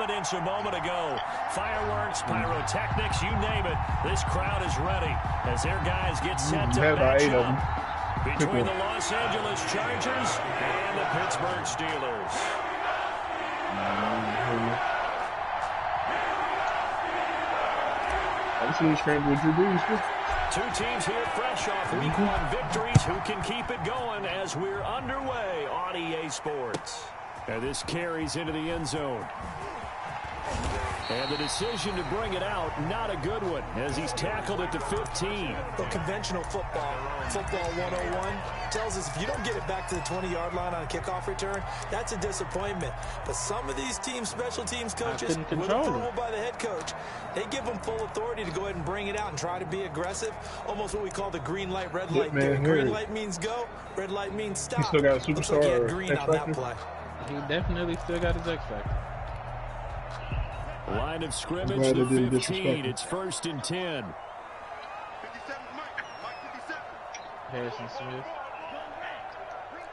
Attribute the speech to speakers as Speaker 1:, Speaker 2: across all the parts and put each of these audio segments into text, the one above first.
Speaker 1: evidence a moment ago. Fireworks, pyrotechnics, you name it. This crowd is ready as their guys get set to match up between the Los Angeles Chargers and the Pittsburgh Steelers. Two teams here fresh off Week 1 victories. Who can keep it going as we're underway on EA Sports? And this carries into the end zone. And the decision to bring it out, not a good one, as he's tackled at the 15.
Speaker 2: The conventional football 101, tells us if you don't get it back to the 20-yard line on a kickoff return, that's a disappointment. But some of these teams, special teams coaches, with approval by the head coach, they give them full authority to go ahead and bring it out and try to be aggressive, almost what we call the green light, red light. Green light means go, red light means stop.
Speaker 3: He still got a superstar.
Speaker 2: Looks like he had green on that play.
Speaker 4: He definitely still got his X factor.
Speaker 1: Line of scrimmage, the 15. It's 1st and 10.
Speaker 4: Harrison Smith.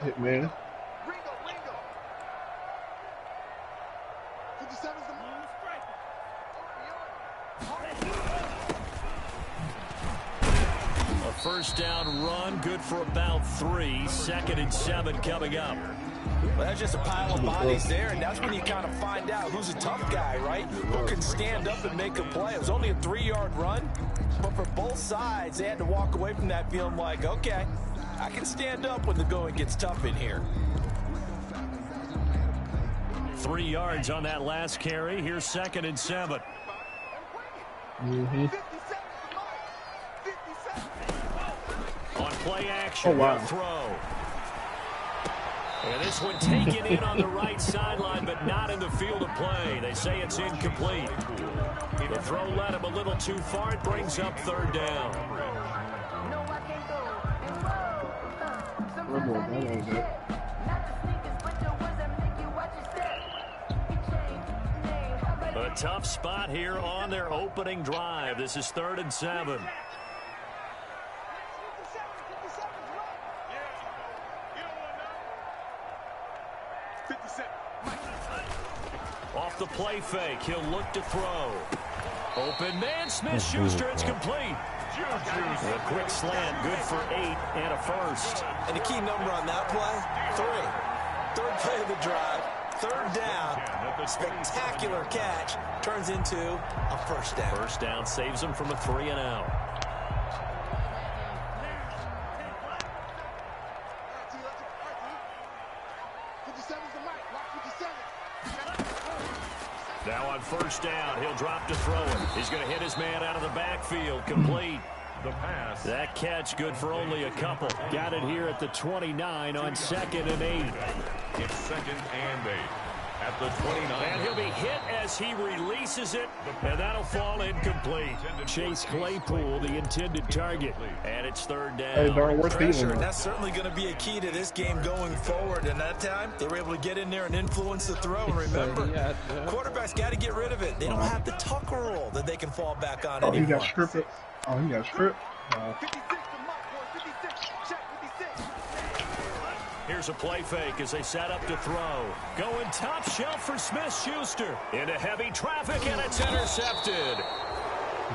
Speaker 3: Hit man.
Speaker 1: A first down run, good for about 3. 2nd and 7 coming up.
Speaker 2: Well, that's just a pile of bodies there, and that's when you kind of find out who's a tough guy, right? Who can stand up and make a play. It was only a 3-yard run, but for both sides, they had to walk away from that feeling like, okay, I can stand up when the going gets tough in here.
Speaker 1: 3 yards on that last carry. Here's 2nd and 7. On play action, throw. And this one taken in on the right sideline, but not in the field of play. They say it's incomplete. The throw led him a little too far. It brings up 3rd down. A tough spot here on their opening drive. This is 3rd and 7. Off the play fake, he'll look to throw. Open man, Smith-Schuster, it's complete. A quick slant, good for 8 and a first.
Speaker 2: And the key number on that play, 3. 3rd play of the drive, 3rd down. Spectacular catch, turns into a first down.
Speaker 1: First down saves him from a 3 and out. Now on first down, he'll drop to throw it. He's going to hit his man out of the backfield, complete. The pass. That catch good for only a couple. Got it here at the 29 on 2nd and 8.
Speaker 5: It's 2nd and 8 at the 29.
Speaker 1: And he'll be hit as he releases it, and that'll fall incomplete. Chase Claypool, the intended target, and it's 3rd down.
Speaker 2: Pressure, and that's certainly going to be a key to this game going forward. And that time, they were able to get in there and influence the throw. And remember, quarterback's got to get rid of it. They don't have the tucker roll that they can fall back on anymore.
Speaker 3: He got stripped. Oh, he got stripped.
Speaker 1: Here's a play fake as they set up to throw. Going top shelf for Smith-Schuster. Into heavy traffic, and it's intercepted.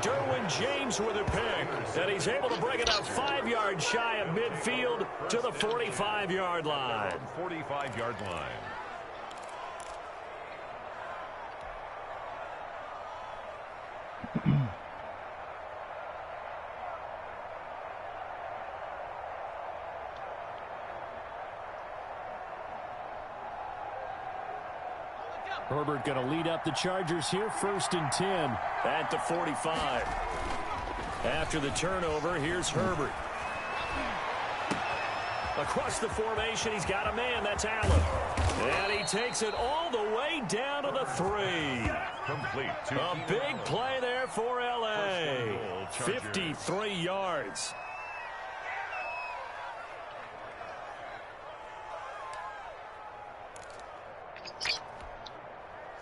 Speaker 1: Derwin James with a pick. And he's able to bring it out 5 yards shy of midfield to the 45-yard line.
Speaker 5: 45-yard line.
Speaker 1: Herbert going to lead up the Chargers here, 1st and 10 at the 45. After the turnover, here's Herbert. Across the formation, he's got a man. That's Allen. And he takes it all the way down to the 3.
Speaker 5: Complete.
Speaker 1: A big play there for L.A. 53 yards.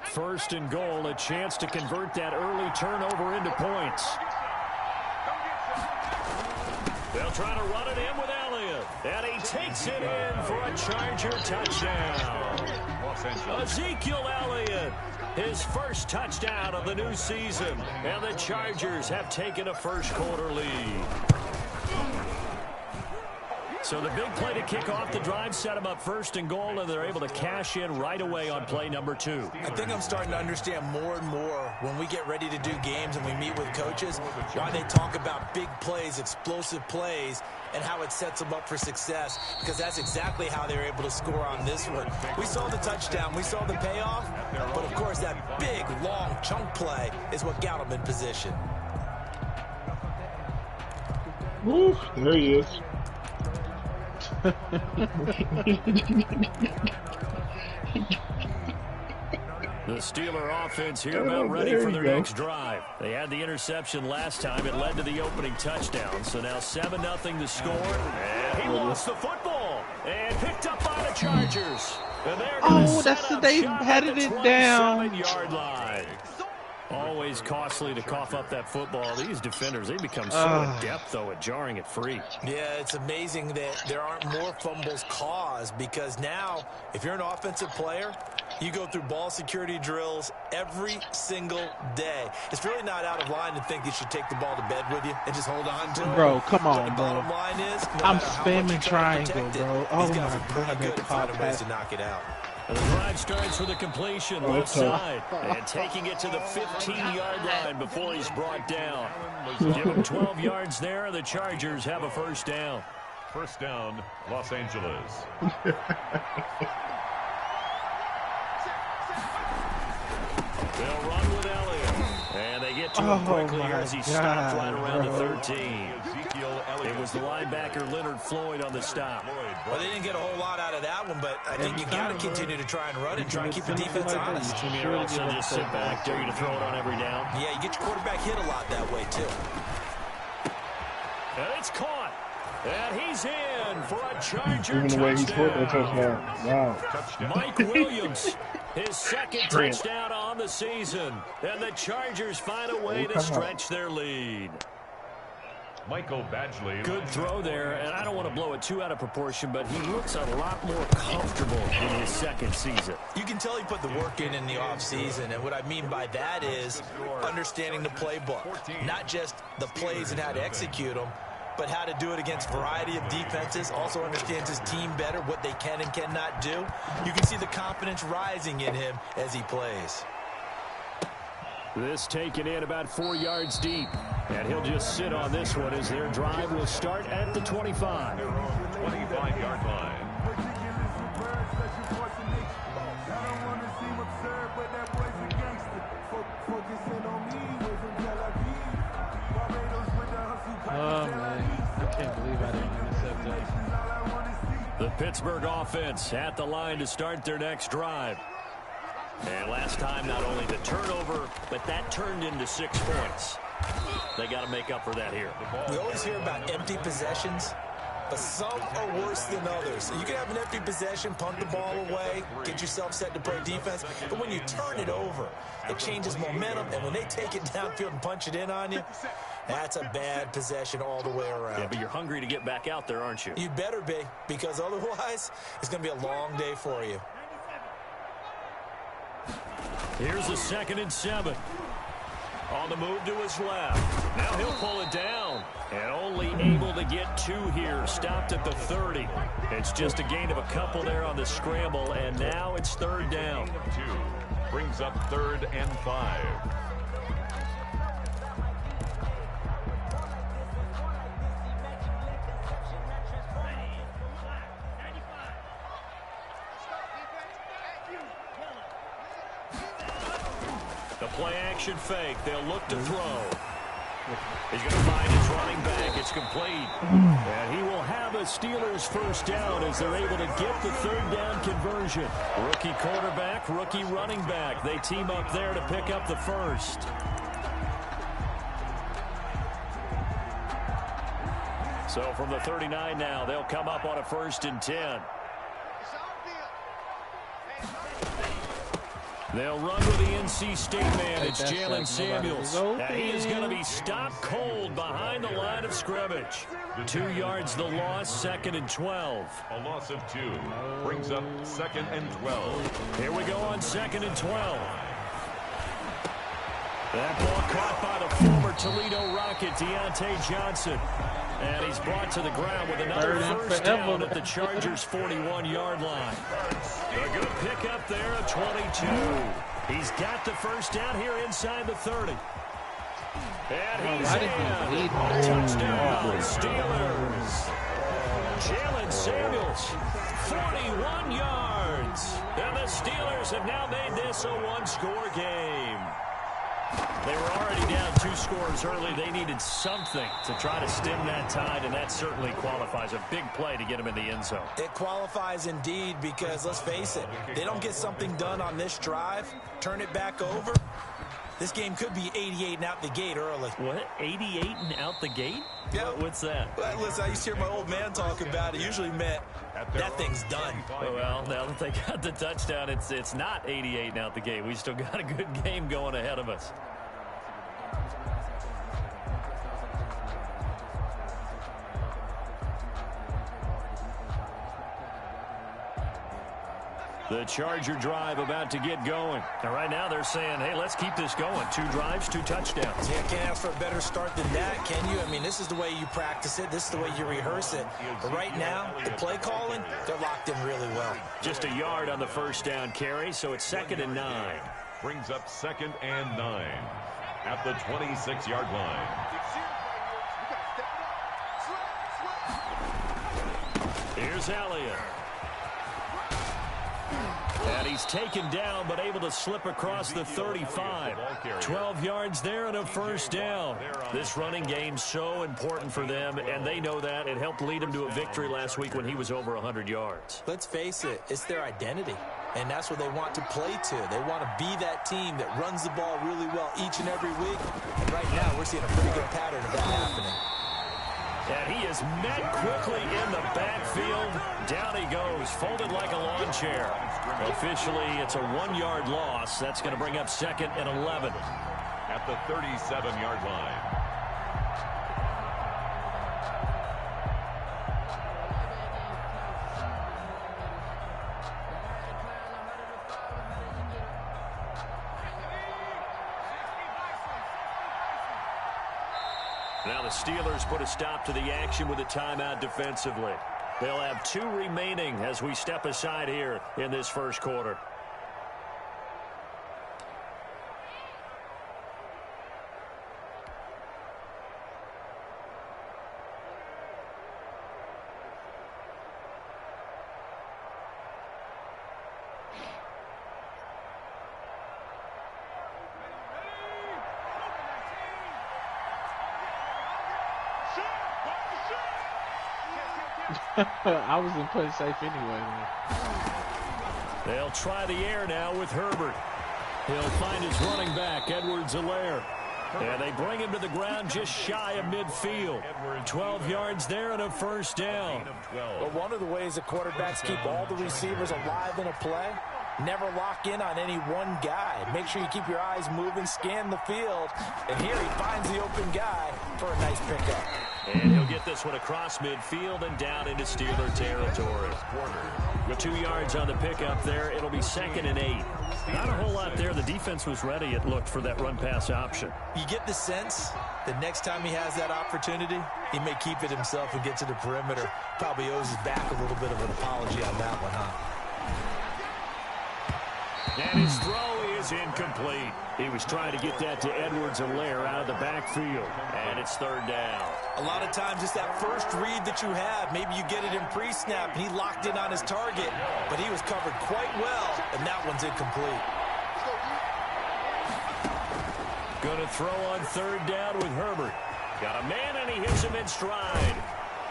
Speaker 1: First and goal, a chance to convert that early turnover into points. They'll try to run it in with Elliott. And he takes it in for a Charger touchdown.
Speaker 5: Los Angeles.
Speaker 1: Ezekiel Elliott, his first touchdown of the new season. And the Chargers have taken a first-quarter lead. So the big play to kick off the drive set them up first and goal, and they're able to cash in right away on play number 2.
Speaker 2: I think I'm starting to understand more and more when we get ready to do games and we meet with coaches why they talk about big plays, explosive plays, and how it sets them up for success, because that's exactly how they were able to score on this one. We saw the touchdown. We saw the payoff. But, of course, that big, long chunk play is what got them in position.
Speaker 3: Woo, there he is.
Speaker 1: The Steeler offense here about ready for their next drive. They had the interception last time. It led to the opening touchdown. So now 7-0 to score. And he lost the football. And picked up by the Chargers. And
Speaker 4: They headed it down.
Speaker 1: 27-yard line. Always costly to cough up that football. These defenders, they become so adept, though, at jarring it free.
Speaker 2: Yeah, it's amazing that there aren't more fumbles caused, because now, if you're an offensive player, you go through ball security drills every single day. It's really not out of line to think you should take the ball to bed with you and just hold on to it.
Speaker 4: Bro, come on,
Speaker 2: the
Speaker 4: bro.
Speaker 2: bottom line is,
Speaker 4: I'm spamming triangle, bro. Oh,
Speaker 2: these guys are
Speaker 4: my
Speaker 2: pretty
Speaker 4: God,
Speaker 2: good at finding ways to knock it out.
Speaker 1: And the drive starts with a completion left side and taking it to the 15-yard line before he's brought down. Give him 12 yards there. The Chargers have a first down.
Speaker 5: First down, Los Angeles.
Speaker 1: They'll run with Elliott. And they get to him quickly as he stopped right around the 13. It was the linebacker Leonard Floyd on the stop.
Speaker 2: Well, they didn't get a whole lot out of that one, but I think you got to continue to try and run it and try and keep the defense honest.
Speaker 1: You mean also just sit back, dare you to throw it on every down?
Speaker 2: Yeah, you get your quarterback hit a lot that way, too.
Speaker 1: And it's caught. And he's in for a Charger
Speaker 3: Even the way he scored that touchdown. Wow.
Speaker 1: Mike Williams, his second touchdown on the season. And the Chargers find a way to stretch their lead.
Speaker 5: Michael Badgley.
Speaker 1: Good throw there, and I don't want to blow it too out of proportion, but he looks a lot more comfortable in his second season.
Speaker 2: You can tell he put the work in the offseason, and what I mean by that is understanding the playbook. Not just the plays and how to execute them, but how to do it against a variety of defenses. Also understands his team better, what they can and cannot do. You can see the confidence rising in him as he plays.
Speaker 1: This taken in about 4 yards deep. And he'll just sit on this one as their drive will start at the 25.
Speaker 5: 25-yard line.
Speaker 4: Oh, man. I can't believe I didn't intercept that.
Speaker 1: The Pittsburgh offense at the line to start their next drive. And last time, not only the turnover, but that turned into 6 points. They got to make up for that here.
Speaker 2: We always hear about empty possessions, but some are worse than others. You can have an empty possession, punt the ball away, get yourself set to play defense, but when you turn it over, it changes momentum, and when they take it downfield and punch it in on you, that's a bad possession all the way around.
Speaker 1: Yeah, but you're hungry to get back out there, aren't you?
Speaker 2: You better be, because otherwise, it's going to be a long day for you.
Speaker 1: Here's a 2nd and 7. On the move to his left. Now he'll pull it down. And only able to get 2 here. Stopped at the 30. It's just a gain of a couple there on the scramble. And now it's 3rd down.
Speaker 5: 2 brings up 3rd and 5.
Speaker 1: The play-action fake. They'll look to throw. He's going to find his running back. It's complete. And he will have a Steelers first down as they're able to get the 3rd down conversion. Rookie quarterback, rookie running back. They team up there to pick up the first. So from the 39 now, they'll come up on a 1st and 10. They'll run with the NC State man. It's Jalen Samuels. And he is going to be stopped cold behind the line of scrimmage. 2 yards the loss, 2nd and 12.
Speaker 5: A loss of 2 brings up 2nd and 12.
Speaker 1: Here we go on 2nd and 12. That ball caught by the former Toledo Rocket, Deontay Johnson. And he's brought to the ground with another first down at the Chargers' 41-yard line. A good pickup there at 22. He's got the first down here inside the 30. And he's in. Touchdown, Steelers. Jalen Samuels, 41 yards. And the Steelers have now made this a one-score game. They were already down 2 scores early. They needed something to try to stem that tide, and that certainly qualifies. A big play to get them in the end zone.
Speaker 2: It qualifies indeed because, let's face it, they don't get something done on this drive, turn it back over, this game could be 88 and out the gate early.
Speaker 1: What? 88 and out the gate?
Speaker 2: Yeah.
Speaker 1: What's that?
Speaker 2: Well, listen, I used to hear my old man talk about it. Usually meant that thing's done.
Speaker 1: Well, now that they got the touchdown, it's not 88 and out the gate. We still got a good game going ahead of us. The Charger drive about to get going. And right now they're saying, hey, let's keep this going. 2 drives, 2 touchdowns.
Speaker 2: Yeah, can't ask for a better start than that, can you? I mean, this is the way you practice it. This is the way you rehearse it. But right now, the play calling, they're locked in really well.
Speaker 1: Just a yard on the first down carry, so it's 2nd and 9.
Speaker 5: Brings up 2nd and 9 at the 26-yard line.
Speaker 1: Here's Elliott. And he's taken down, but able to slip across the 35. 12 yards there and a first down. This running game so important for them, and they know that. It helped lead them to a victory last week when he was over 100 yards.
Speaker 2: Let's face it, it's their identity, and that's what they want to play to. They want to be that team that runs the ball really well each and every week. And right now, we're seeing a pretty good pattern of that happening.
Speaker 1: And he is met quickly in the backfield. Down he goes, folded like a lawn chair. Officially, it's a 1-yard loss. That's going to bring up 2nd and 11.
Speaker 5: At the 37-yard line.
Speaker 1: Now the Steelers put a stop to the action with a timeout defensively. They'll have 2 remaining as we step aside here in this first quarter.
Speaker 4: I was in play safe anyway.
Speaker 1: They'll try the air now with Herbert. He'll find his running back, Edwards-Helaire. And they bring him to the ground just shy of midfield. 12 yards there and a first down.
Speaker 2: Well, one of the ways that quarterbacks keep all the receivers alive in a play, never lock in on any one guy. Make sure you keep your eyes moving, scan the field. And here he finds the open guy for a nice pickup.
Speaker 1: And he'll get this one across midfield and down into Steeler territory. With 2 yards on the pickup there, it'll be 2nd and 8. Not a whole lot there. The defense was ready, it looked, for that run-pass option.
Speaker 2: You get the sense that next time he has that opportunity, he may keep it himself and get to the perimeter. Probably owes his back a little bit of an apology on that one, huh?
Speaker 1: And his throw is incomplete. He was trying to get that to Edwards-Helaire out of the backfield. And it's 3rd down.
Speaker 2: A lot of times it's that first read that you have. Maybe you get it in pre-snap and he locked in on his target, but he was covered quite well, and that one's incomplete.
Speaker 1: Going to throw on 3rd down with Herbert. Got a man and he hits him in stride.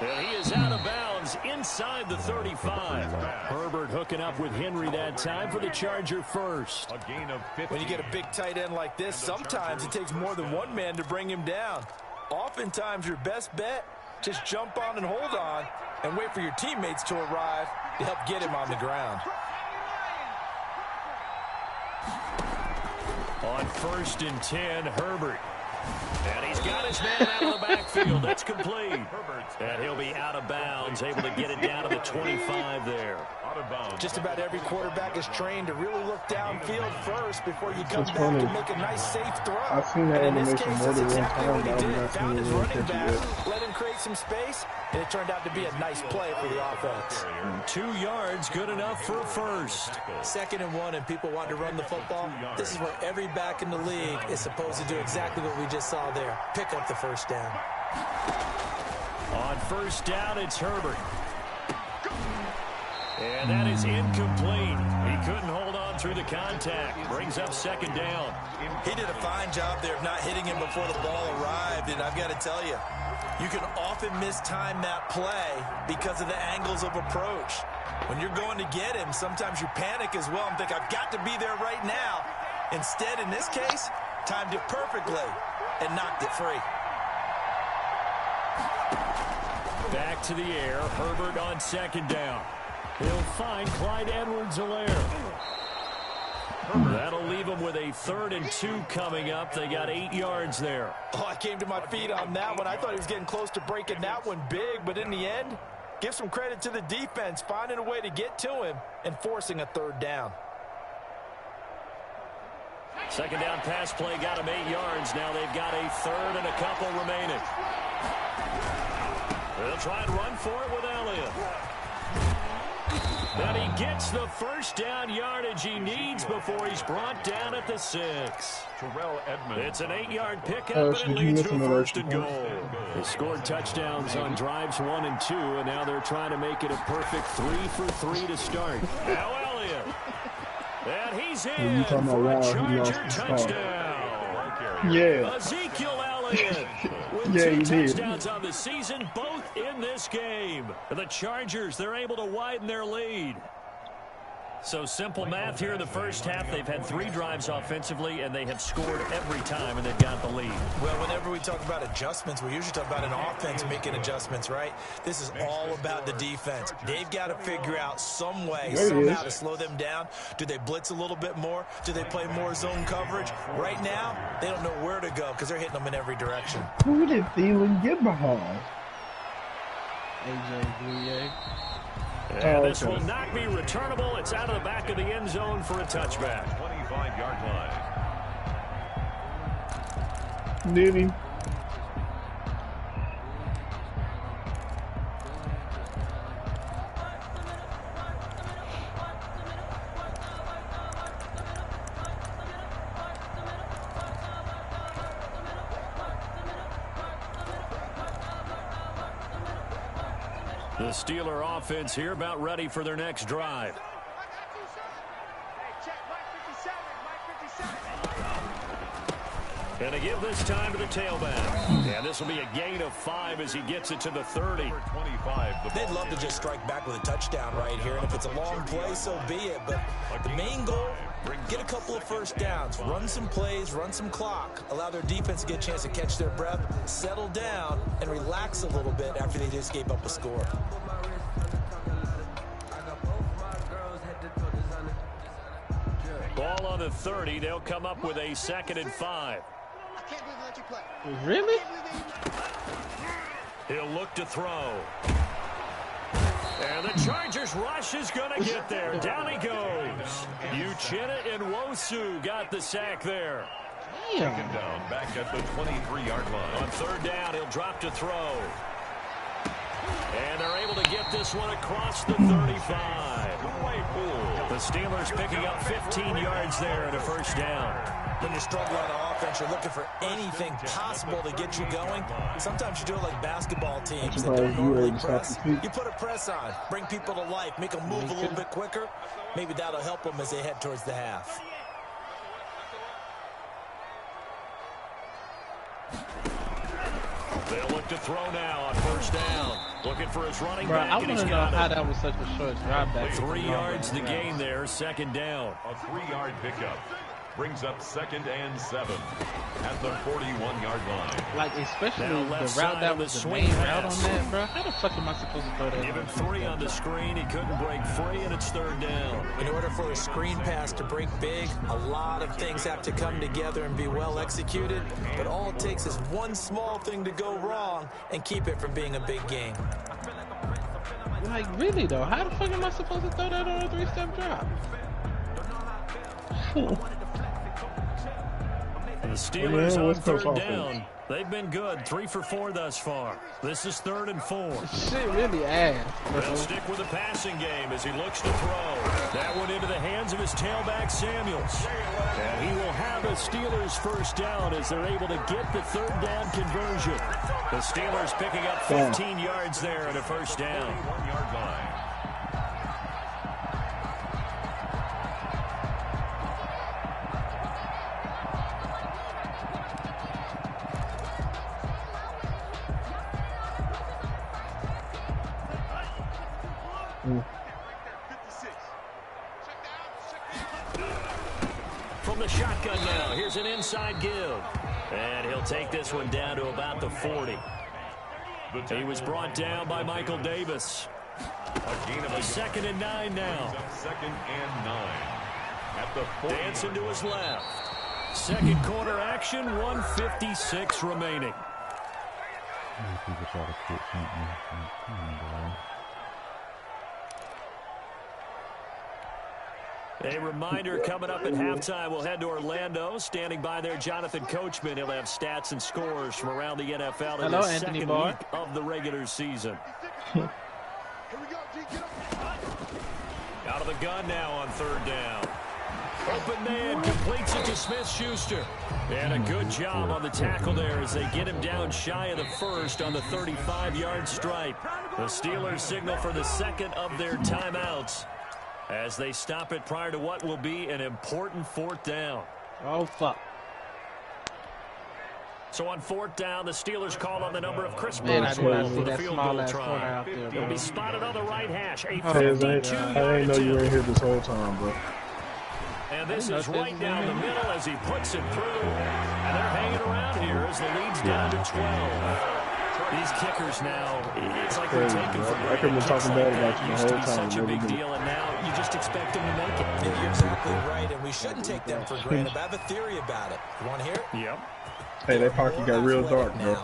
Speaker 1: And he is out of bounds inside the 35. Herbert hooking up with Henry that time for the Charger first.
Speaker 5: A gain of 50.
Speaker 2: When you get a big tight end like this, sometimes it takes more than one man to bring him down. Oftentimes your best bet, just jump on and hold on and wait for your teammates to arrive to help get him on the ground.
Speaker 1: On 1st and 10, Herbert. And he's got his man out of the backfield. That's complete. And he'll be out of bounds, able to get it down to the 25 there.
Speaker 2: Just about every quarterback is trained to really look downfield first before you come back and make a nice, safe throw.
Speaker 3: I've seen that animation more than one time.
Speaker 2: Found his running back, let him create some space, and it turned out to be a nice play for the offense.
Speaker 1: 2 yards, good enough for a first.
Speaker 2: 2nd and 1, and people want to run the football. This is where every back in the league is supposed to do exactly what we just saw there. Pick up the first down.
Speaker 1: On 1st down, it's Herbert. And that is incomplete. He couldn't hold on through the contact. Brings up 2nd down.
Speaker 2: He did a fine job there of not hitting him before the ball arrived, and I've got to tell you, you can often mistime that play because of the angles of approach. When you're going to get him, sometimes you panic as well and think, I've got to be there right now. Instead, in this case, timed it perfectly and knocked it free.
Speaker 1: Back to the air. Herbert on 2nd down. He'll find Clyde Edwards-Helaire. That'll leave him with a 3rd and 2 coming up. They got 8 yards there.
Speaker 2: Oh, I came to my feet on that one. I thought he was getting close to breaking that one big, but in the end, give some credit to the defense, finding a way to get to him and forcing a 3rd down.
Speaker 1: 2nd down pass play got him 8 yards. Now they've got a 3rd and a couple remaining. They'll try and run for it with Elliott. And he gets the 1st down yardage he needs before he's brought down at the 6. It's an 8-yard pickup, and it leads to a 1st and goal. They scored touchdowns on drives 1 and 2, and now they're trying to make it a perfect 3 for 3 to start. Now Elliott. And he's in for a Charger touchdown.
Speaker 3: Yeah.
Speaker 1: Ezekiel Elliott with
Speaker 3: Yeah,
Speaker 1: 2
Speaker 3: he
Speaker 1: touchdowns on the season, both in this game. The Chargers, they're able to widen their lead. So simple math here in the first half. They've had 3 drives offensively, and they have scored every time, and they've got the lead.
Speaker 2: Well, whenever we talk about adjustments, we usually talk about an offense making adjustments, right? This is all about the defense. They've got to figure out some way, somehow to slow them down. Do they blitz a little bit more? Do they play more zone coverage? Right now, they don't know where to go because they're hitting them in every direction.
Speaker 3: Who did Thielen get behind?
Speaker 4: AJ Bouye.
Speaker 1: And this will not be returnable. It's out of the back of the end zone for a touchback.
Speaker 5: 25-yard line.
Speaker 3: Did he?
Speaker 1: The Steeler offense here about ready for their next drive. And to give this time to the tailback. And this will be a gain of 5 as he gets it to the 30.
Speaker 2: They'd love to just strike back with a touchdown right here. And if it's a long play, so be it. But the main goal, get a couple of first downs, run some plays, run some clock, allow their defense to get a chance to catch their breath, settle down, and relax a little bit after they just gave up a score.
Speaker 1: Ball on the 30. They'll come up with a 2nd and 5.
Speaker 4: Really?
Speaker 1: He'll look to throw. And the Chargers rush is going to get there. Down he goes. Uchenna and Nwosu got the sack there.
Speaker 5: Second down, back at the 23-yard line.
Speaker 1: On 3rd down, he'll drop to throw. And they're able to get this one across the 35. The Steelers picking up 15 yards there and a 1st down.
Speaker 2: When you're struggling on offense, you're looking for anything possible to get you going. Sometimes you do it like basketball teams that don't normally press. You put a press on, bring people to life, make them move a little bit quicker. Maybe that'll help them as they head towards the half.
Speaker 1: They'll look to throw now on 1st down. Looking for his running back.
Speaker 4: I want to know how that was such a short drive back.
Speaker 1: 3 yards the gain there, 2nd down.
Speaker 5: A 3-yard pickup. brings up 2nd and 7 at the 41-yard line.
Speaker 4: Like, especially the route that was the main route on that, bro. How the fuck am I supposed to throw that?
Speaker 1: Give him 3 on the screen. He couldn't break free, and it's 3rd down.
Speaker 2: In order for a screen pass to break big, a lot of things have to come together and be well executed. But all it takes is one small thing to go wrong and keep it from being a big game.
Speaker 4: Like, really, though? How the fuck am I supposed to throw that on a 3-step drop?
Speaker 1: The Steelers on 3rd down. They've been good. 3 for 4 thus far. This is 3rd and 4.
Speaker 4: Shit really ass.
Speaker 1: They'll stick with the passing game as he looks to throw. That one into the hands of his tailback, Samuels. And he will have a Steelers 1st down as they're able to get the 3rd down conversion. The Steelers picking up 15 yards there at a 1st down.
Speaker 5: 1-yard line.
Speaker 1: From the shotgun now, here's an inside give. And he'll take this one down to about the 40. He was brought down by Michael Davis. A 2nd and 9 now.
Speaker 5: 2nd and 9 at the 40.
Speaker 1: Dancing to his left. 2nd quarter action, 1:56 remaining. A reminder coming up at halftime. We'll head to Orlando. Standing by there, Jonathan Coachman. He'll have stats and scores from around the NFL in the second week of the regular season. Out of the gun now on 3rd down. Open man completes it to Smith-Schuster. And a good job on the tackle there as they get him down shy of the 1st on the 35-yard stripe. The Steelers signal for the 2nd of their timeouts as they stop it prior to what will be an important 4th down.
Speaker 4: Oh, fuck.
Speaker 1: So on 4th down, the Steelers call on the number of Chris
Speaker 4: Man,
Speaker 1: Boswell for the field goal try. He'll be spotted on the right hash. A 52-yard
Speaker 3: I didn't know you were in here this whole time, bro.
Speaker 1: And this is right down the middle as he puts it through. And they're hanging around here as the lead's down to 12. These kickers now, it's like they're taken for granted.
Speaker 3: I could have been talking bad about you the whole time.
Speaker 1: Such a big deal, and now you just expect them to make it.
Speaker 2: You're exactly right, and we shouldn't take them for granted. I have a theory about it. You want to hear it?
Speaker 1: Yep.
Speaker 3: Hey, that pocket got real dark, bro.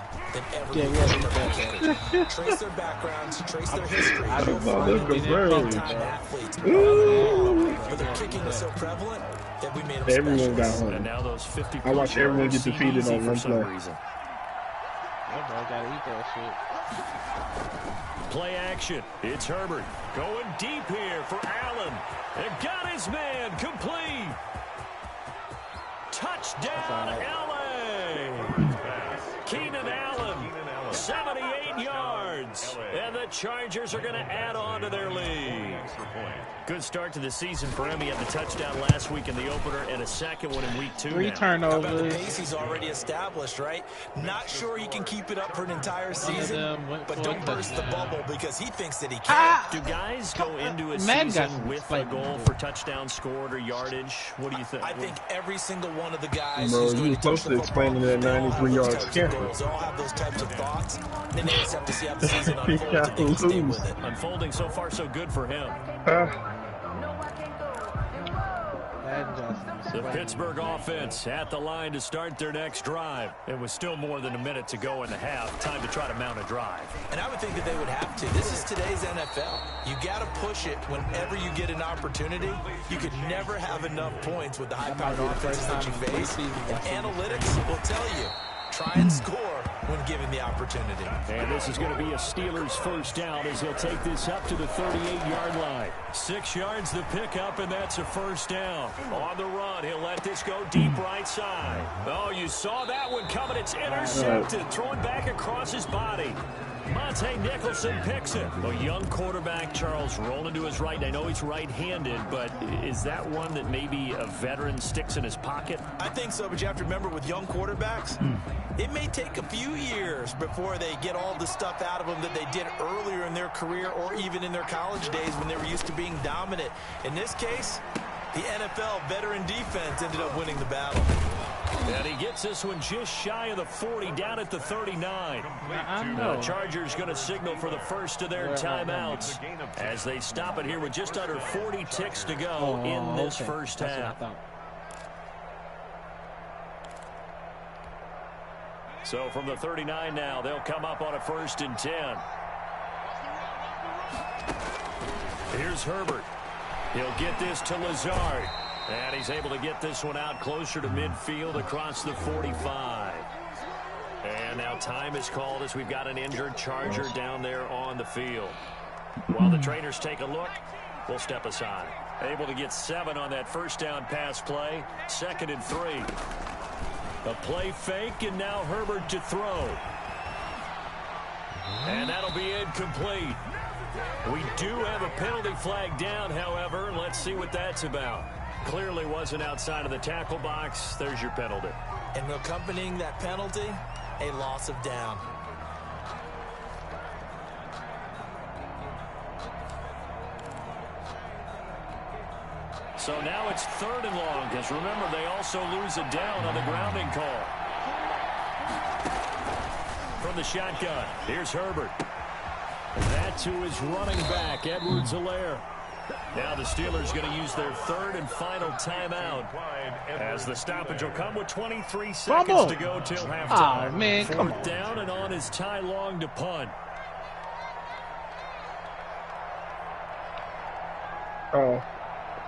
Speaker 2: Trace their backgrounds, trace their history. But their kicking is so prevalent that we made them
Speaker 3: everyone got home.
Speaker 1: And now those 50
Speaker 3: I watched everyone get defeated on one play.
Speaker 4: Gotta eat that
Speaker 1: shit. Play action. It's Herbert going deep here for Allen. And got his man complete. Touchdown, LA. Keenan Allen, 78 yards. And the Chargers are going to add on to their lead. Good start to the season for him. He had the touchdown last week in the opener and a second one in week 2.
Speaker 4: 3 turnovers.
Speaker 2: How about the pace he's already established, right? Not sure he can keep it up for an entire season, but don't burst the bubble because he thinks that he can.
Speaker 1: Do guys go into a season with a goal for touchdowns scored or yardage? What do you think?
Speaker 2: I think every single one of the guys
Speaker 3: Bro,
Speaker 2: who's
Speaker 3: you
Speaker 2: going
Speaker 3: were
Speaker 2: to
Speaker 3: supposed to explain that 93-yard camper.
Speaker 2: They all have those types of thoughts. Then they just have to see how the season unfolds if they can stay with it.
Speaker 1: Unfolding so far so good for him. The Pittsburgh offense at the line to start their next drive. It was still more than a minute to go in the half. Time to try to mount a drive.
Speaker 2: And I would think that they would have to. This is today's NFL. You got to push it whenever you get an opportunity. You could never have enough points with the high-powered offenses that you face. And analytics will tell you, try and score when given the opportunity.
Speaker 1: And this is going to be a Steelers 1st down as he'll take this up to the 38-yard line. 6 yards the pickup, and that's a 1st down. On the run, he'll let this go deep right side. Oh, you saw that one coming. It's intercepted. Throwing back across his body. Monte Nicholson picks it. A young quarterback, Charles, rolling to his right. I know he's right-handed, but is that one that maybe a veteran sticks in his pocket?
Speaker 2: I think so, but you have to remember with young quarterbacks, it may take a few years before they get all the stuff out of them that they did earlier in their career or even in their college days when they were used to being dominant. In this case, The NFL veteran defense ended up winning the battle.
Speaker 1: And he gets this one just shy of the 40, down at the 39. The Chargers going to signal for the first of their timeouts as they stop it here with just under 40 ticks to go in this first half. So from the 39 now, they'll come up on a 1st and 10. Here's Herbert. He'll get this to Lazard. And he's able to get this one out closer to midfield across the 45. And now time is called as we've got an injured Charger down there on the field. While the trainers take a look, we'll step aside. Able to get 7 on that first down pass play. 2nd and 3. A play fake, and now Herbert to throw. And that'll be incomplete. We do have a penalty flag down, however. Let's see what that's about. Clearly wasn't outside of the tackle box. There's your penalty.
Speaker 2: And accompanying that penalty, a loss of down.
Speaker 1: So now it's 3rd and long, because remember, they also lose a down on the grounding call. From the shotgun, here's Herbert. That to his running back, Edwards-Helaire. Now the Steelers going to use their 3rd and final timeout as the stoppage will come with 23 seconds to go till halftime.
Speaker 4: Oh, man, come on.
Speaker 1: 4th down and on is Ty Long to punt.
Speaker 3: Oh,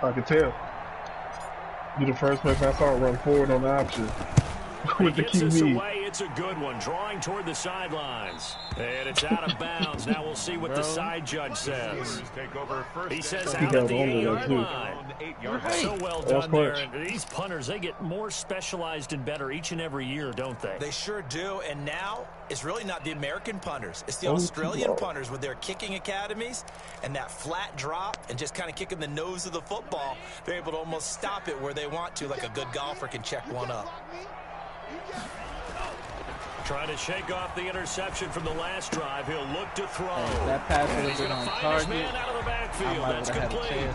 Speaker 3: I can tell. You're the first person I saw run forward on the option. With the
Speaker 1: gets this
Speaker 3: QB.
Speaker 1: away. It's a good one. Drawing toward the sidelines. And it's out of bounds. Now we'll see what the side judge says. He says out at the 8-yard line. So well done there. And these punters, they get more specialized and better each and every year, don't they?
Speaker 2: They sure do. And now it's really not the American punters. It's the Australian punters with their kicking academies and that flat drop and just kind of kicking the nose of the football. They're able to almost stop it where they want to, like a good golfer can check one up.
Speaker 1: Trying to shake off the interception from the last drive. He'll look to throw.
Speaker 4: That pass
Speaker 1: and he's going to find his man out of the backfield. That's complete.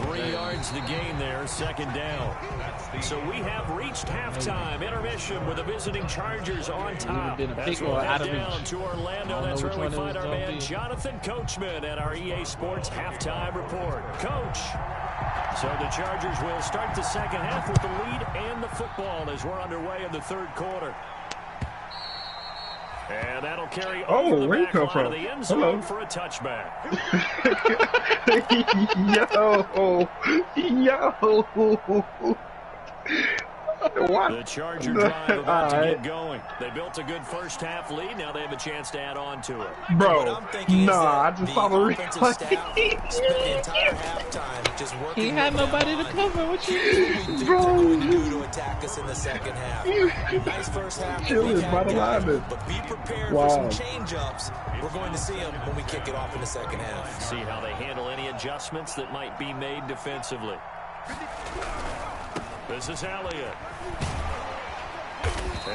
Speaker 1: 3 yards to gain there, 2nd down. So we have reached halftime intermission with the visiting Chargers on top. As we'll head down to Orlando. That's where we find our man Jonathan Coachman at our EA Sports halftime report. Coach. So the Chargers will start the second half with the lead and the football as we're underway in the 3rd quarter. And that'll carry over the back line of the end zone for a touchback. The Charger drive about to get going. They built a good first half lead. Now they have a chance to add on to it.
Speaker 3: Bro, I just saw the replay.
Speaker 2: Spent the entire halftime just working.
Speaker 4: He had nobody to cover. What you mean?
Speaker 2: Bro, they're going to do to attack us in the second half. Nice first half. But be prepared for some change-ups. We're going to see them when we kick it off in the second half.
Speaker 1: See how they handle any adjustments that might be made defensively. This is Elliott.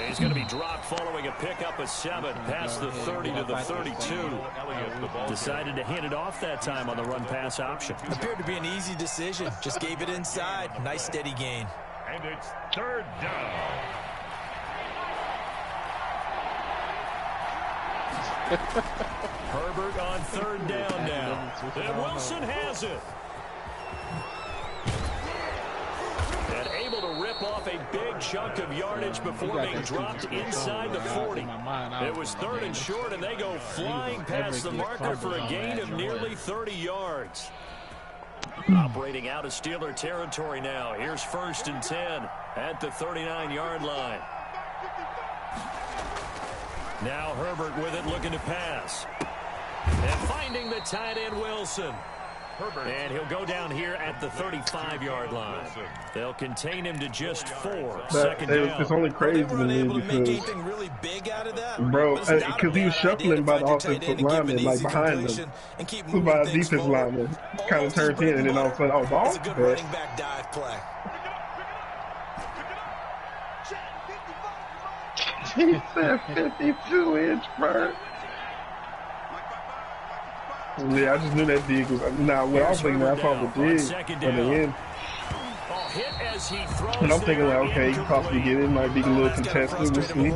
Speaker 1: He's going to be dropped following a pickup of 7 past the 30 to the 32. Decided to hand it off that time on the run-pass option.
Speaker 2: Appeared to be an easy decision. Just gave it inside. Nice steady gain.
Speaker 5: And it's 3rd down.
Speaker 1: Herbert on 3rd down now. And Wilson has it. And able to rip off a big chunk of yardage before being dropped inside the 40. It was 3rd and short, and they go flying past the marker for a gain of nearly 30 yards. Operating out of Steeler territory now. Here's 1st and 10 at the 39-yard line. Now Herbert with it, looking to pass. And finding the tight end Wilson. And he'll go down here at the 35-yard line. They'll contain him to just 4. Second down.
Speaker 3: It's only crazy to me because, bro, because he was shuffling by the offensive lineman, like behind him. Who by the defensive lineman kind of turns in, and then all of a sudden, oh, ball?
Speaker 2: It's a good running back dive play.
Speaker 3: He said 52-inch burn. Yeah, I just knew that dig was. Now, what I was thinking, I thought the dig on the end.
Speaker 1: as he throws.
Speaker 3: And I'm thinking, like, okay, you possibly get it. Might be a little contested. We'll see.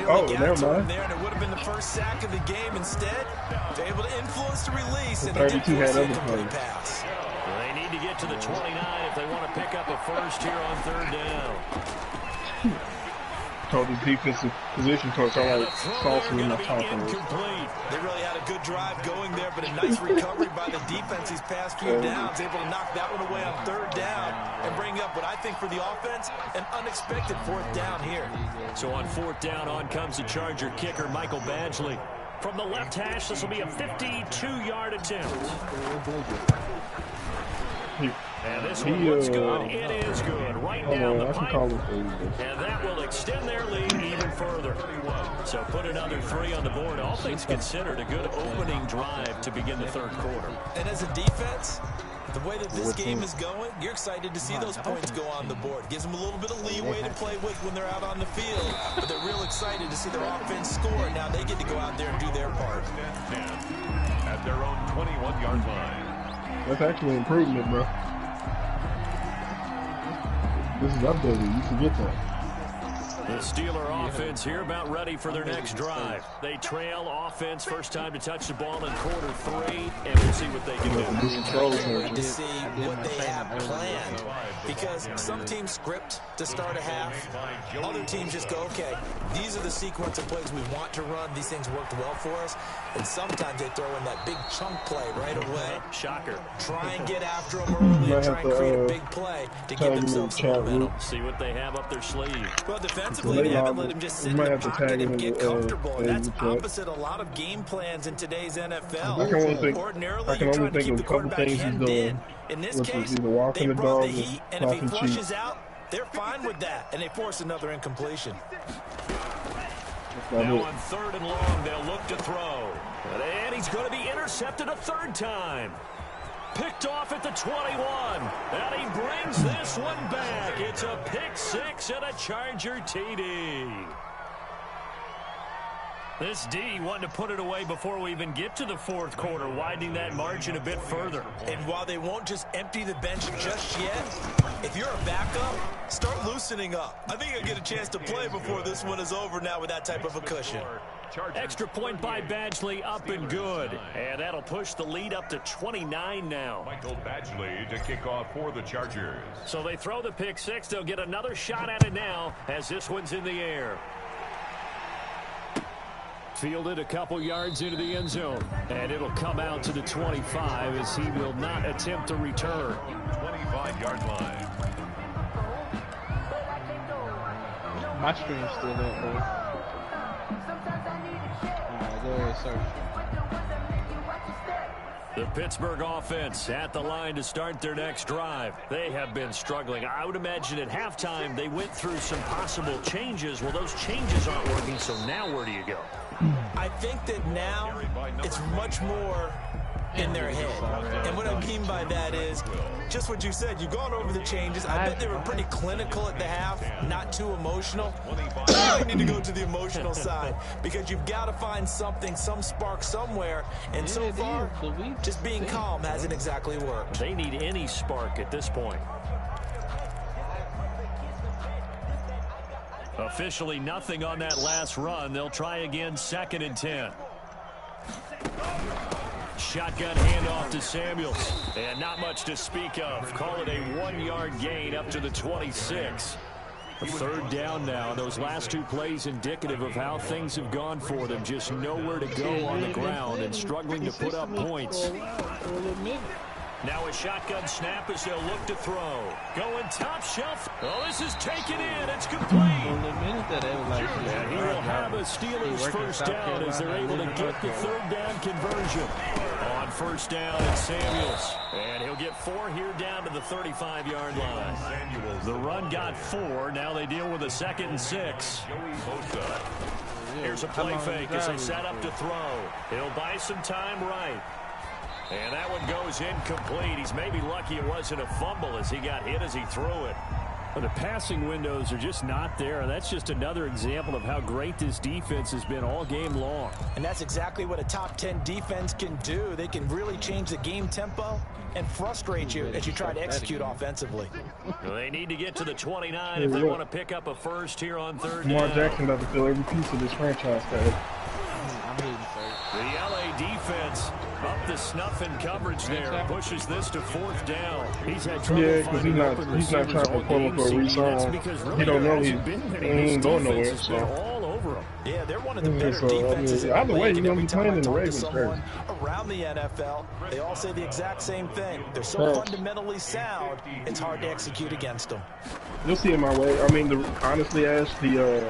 Speaker 3: Oh, never mind.
Speaker 2: There, and it would have been the first sack of the game. Instead, they're able to influence the release. And
Speaker 3: 32 had other plays.
Speaker 2: Pass.
Speaker 1: They need to get to the 29 if they want to pick up a first here on third down.
Speaker 3: Told the defensive position coach, I like saucy in my talking.
Speaker 2: They really had a good drive going there, but a nice recovery by the defense these past few downs, able to knock that one away on third down and bring up what I think for the offense, an unexpected fourth down here.
Speaker 1: So on fourth down, on comes the Charger kicker, Michael Badgley. From the left hash, this will be a 52-yard attempt. And this one looks good. It is good. Right down the pipe. And that will extend their lead even further. So put another 3 on the board. All things considered, a good opening drive to begin the third quarter.
Speaker 2: And as a defense, the way that this game is going, you're excited to see those points go on the board. Gives them a little bit of leeway to play with when they're out on the field. But they're real excited to see their offense score. Now they get to go out there and do their part.
Speaker 5: At their own 21-yard line.
Speaker 3: That's actually an improvement, bro. This is updated. You can get that.
Speaker 1: The Steeler offense here about ready for their next drive. They trail offense, first time to touch the ball in quarter 3, and we'll see what they can do.
Speaker 2: To see what they have planned, because some teams script to start a half. Other teams just go, okay, these are the sequence of plays we want to run. These things worked well for us, and sometimes they throw in that big chunk play right away.
Speaker 1: Shocker.
Speaker 2: Try and get after them early and try and create a big play to give themselves some momentum.
Speaker 1: See what they have up their sleeve.
Speaker 2: Well, defensively, they haven't let him just sit in the pocket and get comfortable. And that's opposite a lot of game plans in today's NFL. Ordinarily, you're trying to keep the quarterback hemmed in. In this case, they brought the heat, and if he flushes out, they're fine with that, and they force another incompletion.
Speaker 1: Now on third and long, they'll look to throw. And he's going to be intercepted a third time. Picked off at the 21. And he brings this one back. It's a pick 6 and a Charger TD. This D wanted to put it away before we even get to the fourth quarter, widening that margin a bit further.
Speaker 2: And while they won't just empty the bench just yet, if you're a backup, start loosening up. I think you'll get a chance to play before this one is over now with that type of a cushion.
Speaker 1: Extra point by Badgley, up and good. And that'll push the lead up to 29 now.
Speaker 5: Michael Badgley to kick off for the Chargers.
Speaker 1: So they throw the pick 6. They'll get another shot at it now as this one's in the air. Fielded a couple yards into the end zone. And it'll come out to the 25 as he will not attempt to return.
Speaker 5: 25-yard line.
Speaker 4: My stream's still up, bro. Go ahead, sir.
Speaker 1: The Pittsburgh offense at the line to start their next drive. They have been struggling. I would imagine at halftime they went through some possible changes. Well, those changes aren't working, so now where do you go?
Speaker 2: I think that now it's much more in their head. And what I mean by that is just what you said. You've gone over the changes. I bet they were pretty clinical at the half, not too emotional. I need to go to the emotional side because you've got to find something, some spark somewhere. And so far, just being calm hasn't exactly worked.
Speaker 1: They need any spark at this point. Officially nothing on that last run. They'll try again, 2nd and 10. Shotgun handoff to Samuels. And not much to speak of. Call it a 1-yard gain up to the 26. Third down now. Those last 2 plays indicative of how things have gone for them. Just nowhere to go on the ground and struggling to put up points. Now a shotgun snap as they'll look to throw. Going top shelf. Oh, this is taken in. It's complete. And he will have a Steelers first down as they're able to get the third down conversion. On first down, it's Samuels. And he'll get 4 here down to the 35-yard line. The run got 4. Now they deal with a 2nd and 6. Here's a play fake as they set up to throw. He'll buy some time right. And that one goes incomplete. He's maybe lucky it wasn't a fumble as he got hit as he threw it. Well, the passing windows are just not there, and that's just another example of how great this defense has been all game long.
Speaker 2: And that's exactly what a top 10 defense can do. They can really change the game tempo and frustrate you as you try to execute offensively.
Speaker 1: Well, they need to get to the 29 if they want to pick up a first here on third down.
Speaker 3: Lamar Jackson doesn't fill every piece of this franchise tag.
Speaker 1: The LA defense up the snuff in coverage there, pushes this to fourth down. He's had trouble
Speaker 3: because he's not trying to pull up a resign. He don't know he ain't going nowhere. So.
Speaker 2: All over him. Yeah, they're one of the better defenses.
Speaker 3: Either way, you're going to be playing in the Ravens jersey.
Speaker 2: Around the NFL, they all say the exact same thing. They're so fundamentally sound, it's hard to execute against them.
Speaker 3: You'll see it my way. I mean, honestly, Ash, the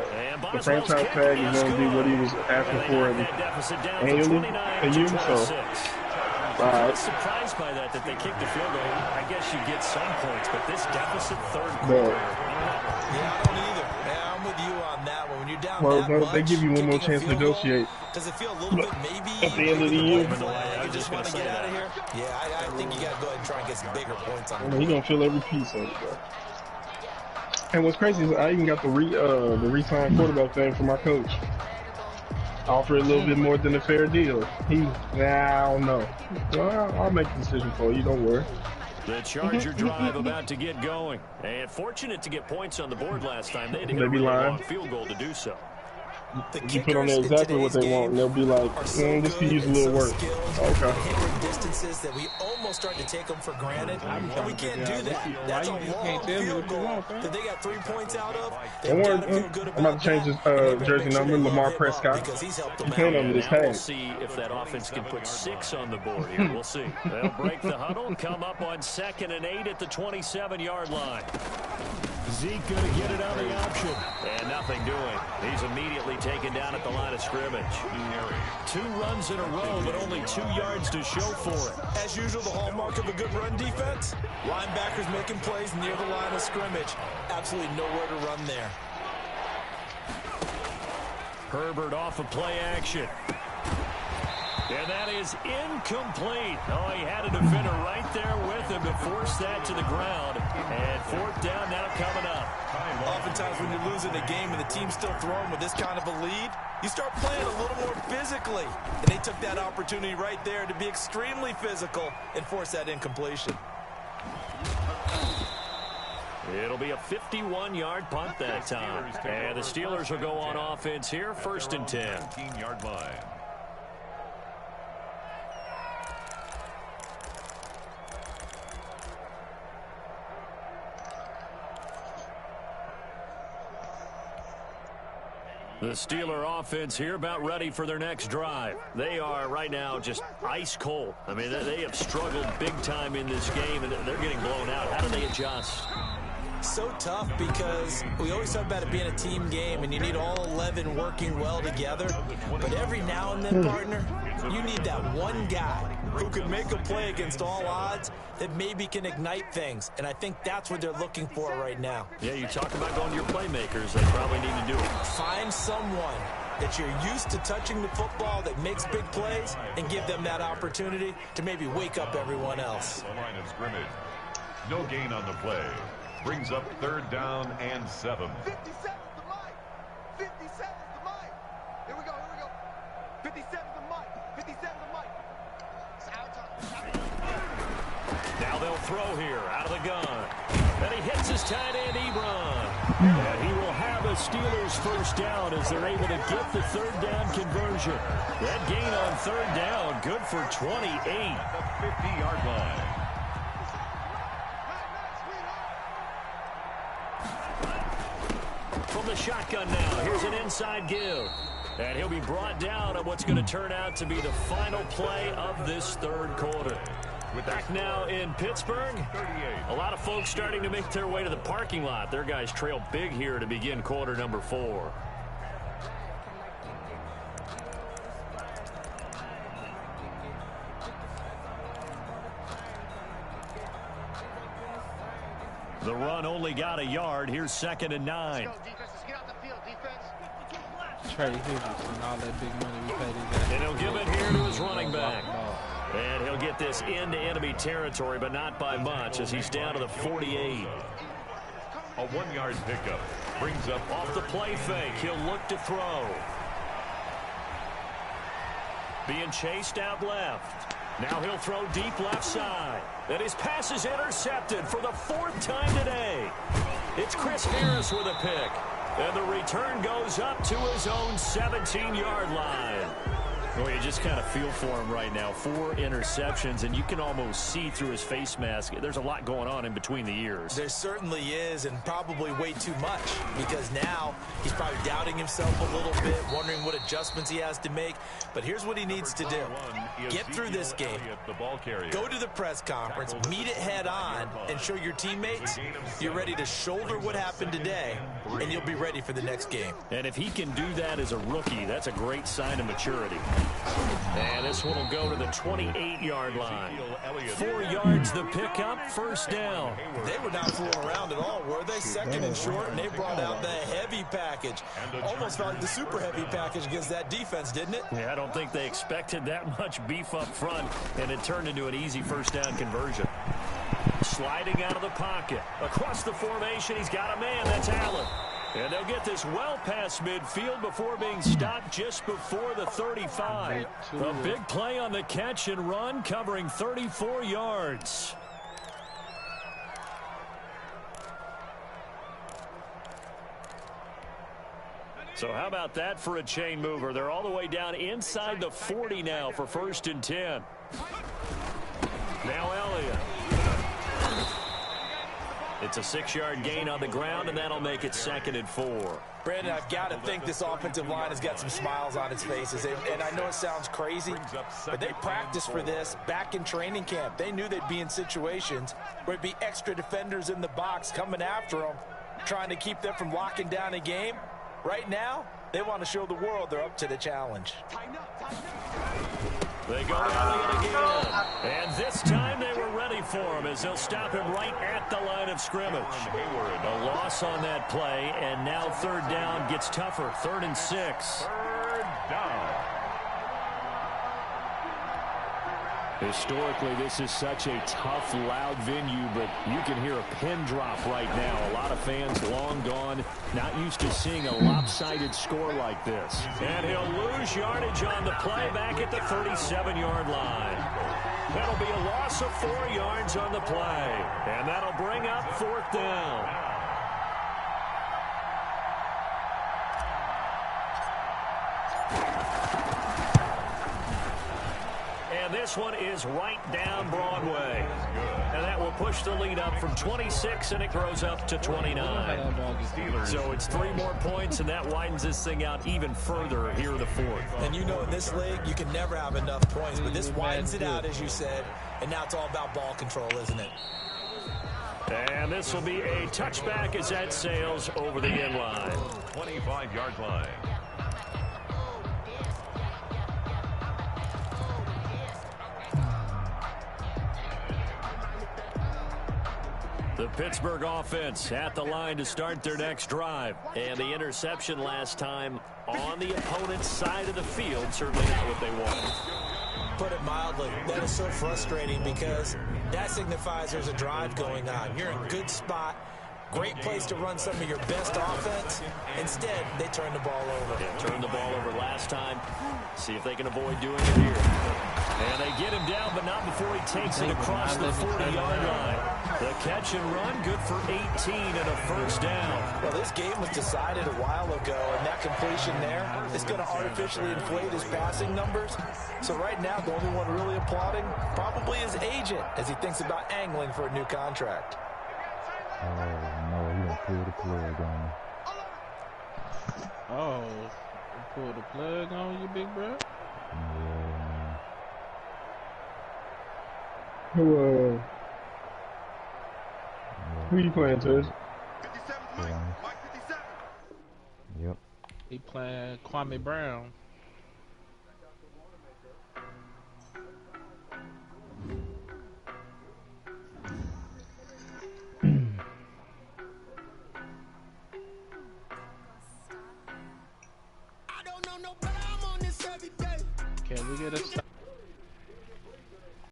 Speaker 3: franchise tag is going to be what he was asking for annually a year. So,
Speaker 1: I was surprised by that they kicked the field goal. I guess you get some points, but this deficit third quarter,
Speaker 2: I don't either. Yeah, I'm with you on that one. When you're down
Speaker 3: that much, they give you one more chance to negotiate.
Speaker 2: Does it feel a little bit maybe
Speaker 3: at the end of the year?
Speaker 2: You just want to get out of here? Yeah, I think you got to go ahead and try and get some bigger points on it.
Speaker 3: He's going to fill every piece of it, bro. And what's crazy is I even got the re-signed quarterback thing for my coach. Offer a little bit more than a fair deal. I don't know. Well, I'll make the decision for you. Don't worry.
Speaker 1: The Charger drive about to get going. And fortunate to get points on the board last time. They had to get a really long field goal to do so.
Speaker 3: You put on there exactly what they want, and they'll be like, this could use a little work.
Speaker 2: Okay. Distances that we almost start to take them for granted, and we can't do that. That's a long field goal that they got 3 points out of.
Speaker 3: Don't worry, I'm about to change his jersey number, Lamar Prescott.
Speaker 2: Because he's helped them
Speaker 3: playing under this tag.
Speaker 1: We'll see if that offense can put 6 on the board here. We'll see. They'll break the huddle, come up on 2nd and 8 at the 27-yard line. Zeke going to get it on the option. And nothing doing. He's immediately taken down at the line of scrimmage. 2 runs in a row, but only 2 yards to show for it.
Speaker 2: As usual, the hallmark of a good run defense. Linebackers making plays near the line of scrimmage. Absolutely nowhere to run there.
Speaker 1: Herbert off of play action. And that is incomplete. Oh, he had a defender right there with him to force that to the ground. And 4th down now coming up.
Speaker 2: Oftentimes when you're losing a game and the team's still throwing with this kind of a lead, you start playing a little more physically. And they took that opportunity right there to be extremely physical and force that incompletion.
Speaker 1: It'll be a 51-yard punt that time. And the Steelers will go on offense here, 1st and 10.
Speaker 5: 15-yard line.
Speaker 1: The Steeler offense here about ready for their next drive. They are right now just ice cold. I mean, they have struggled big time in this game, and they're getting blown out. How do they adjust?
Speaker 2: So tough because we always talk about it being a team game, and you need all 11 working well together. But every now and then, partner, you need that one guy who can make a play against all odds that maybe can ignite things. And I think that's what they're looking for right now.
Speaker 1: Yeah, you talk about going to your playmakers. They probably need to do it.
Speaker 2: Find someone that you're used to touching the football that makes big plays and give them that opportunity to maybe wake up everyone else.
Speaker 5: The line of scrimmage. No gain on the play. Brings up 3rd down and 7.
Speaker 6: 57 is the mic. 57 is the mic. Here we go. 57 is the mic. 57 is the mic. It's our time.
Speaker 1: Now they'll throw here out of the gun. And he hits his tight end, Ebron. And he will have a Steelers 1st down as they're able to get the 3rd down conversion. That gain on 3rd down, good for 28.
Speaker 5: The 50-yard line.
Speaker 1: From the shotgun now, here's an inside give. And he'll be brought down on what's going to turn out to be the final play of this 3rd quarter. Back now in Pittsburgh. A lot of folks starting to make their way to the parking lot. Their guys trail big here to begin quarter number 4. The run only got a yard. Here's 2nd and 9.
Speaker 4: Trey Hendrickson, all that big money we paid him.
Speaker 1: And he'll give it here to his running back. And he'll get this into enemy territory, but not by much, as he's down to the 48.
Speaker 5: A 1-yard pickup brings up
Speaker 1: off the play fake. He'll look to throw. Being chased out left. Now he'll throw deep left side. And his pass is intercepted for the 4th time today. It's Chris Harris with a pick. And the return goes up to his own 17-yard line. Well, you just kind of feel for him right now. 4 interceptions, and you can almost see through his face mask. There's a lot going on in between the ears.
Speaker 2: There certainly is, and probably way too much, because now he's probably doubting himself a little bit, wondering what adjustments he has to make. But here's what he needs to do. Get through this game. Go to the press conference, meet it head on, and show your teammates you're ready to shoulder what happened today, and you'll be ready for the next game.
Speaker 1: And if he can do that as a rookie, that's a great sign of maturity. And this one will go to the 28-yard line. 4 yards the pickup, first down.
Speaker 2: They were not fooling around at all, were they? 2nd and short, and they brought out the heavy package. Almost felt like the super heavy package against that defense, didn't it?
Speaker 1: Yeah, I don't think they expected that much beef up front, and it turned into an easy first down conversion. Sliding out of the pocket. Across the formation, he's got a man. That's Allen. And they'll get this well past midfield before being stopped just before the 35. A big play on the catch and run, covering 34 yards. So how about that for a chain mover? They're all the way down inside the 40 now for 1st and 10. Now Elliott. It's a 6-yard gain on the ground, and that'll make it 2nd and 4.
Speaker 2: Brandon, I've got to think this offensive line has got some smiles on its faces. And I know it sounds crazy, but they practiced for this back in training camp. They knew they'd be in situations where it'd be extra defenders in the box coming after them, trying to keep them from locking down a game. Right now, they want to show the world they're up to the challenge.
Speaker 1: They go to Elliott again. And this time they were ready for him as they'll stop him right at the line of scrimmage. A loss on that play, and now 3rd down gets tougher. 3rd and 6.
Speaker 5: 3rd down.
Speaker 1: Historically, this is such a tough, loud venue, but you can hear a pin drop right now. A lot of fans long gone, not used to seeing a lopsided score like this. And he'll lose yardage on the play back at the 37-yard line. That'll be a loss of 4 yards on the play, and that'll bring up 4th down. And this one is right down Broadway. And that will push the lead up from 26, and it grows up to 29. So it's 3 more points, and that widens this thing out even further here in the 4th.
Speaker 2: And you know, in this league, you can never have enough points, but this widens it out, as you said, and now it's all about ball control, isn't it?
Speaker 1: And this will be a touchback as that sails over the end line.
Speaker 5: 25-yard line.
Speaker 1: The Pittsburgh offense at the line to start their next drive. And the interception last time on the opponent's side of the field, certainly not what they wanted.
Speaker 2: Put it mildly, that is so frustrating because that signifies there's a drive going on. You're in a good spot, great place to run some of your best offense. Instead, they turn the ball over.
Speaker 1: Yeah, turned the ball over last time. See if they can avoid doing it here. And they get him down, but not before he takes it across the 40-yard line. The catch and run, good for 18 and a first down.
Speaker 2: Well, this game was decided a while ago, and that completion there is going to artificially inflate his passing numbers. So right now, the only one really applauding probably his agent as he thinks about angling for a new contract.
Speaker 7: Oh, no, he done pulled the plug on me.
Speaker 4: Oh, you pulled the plug on you, big bro?
Speaker 7: Yeah,
Speaker 3: Who you playing, Tez?
Speaker 6: 57 Mike. Mike 57.
Speaker 7: Yep.
Speaker 4: He playing Kwame Brown. Can we get a stop?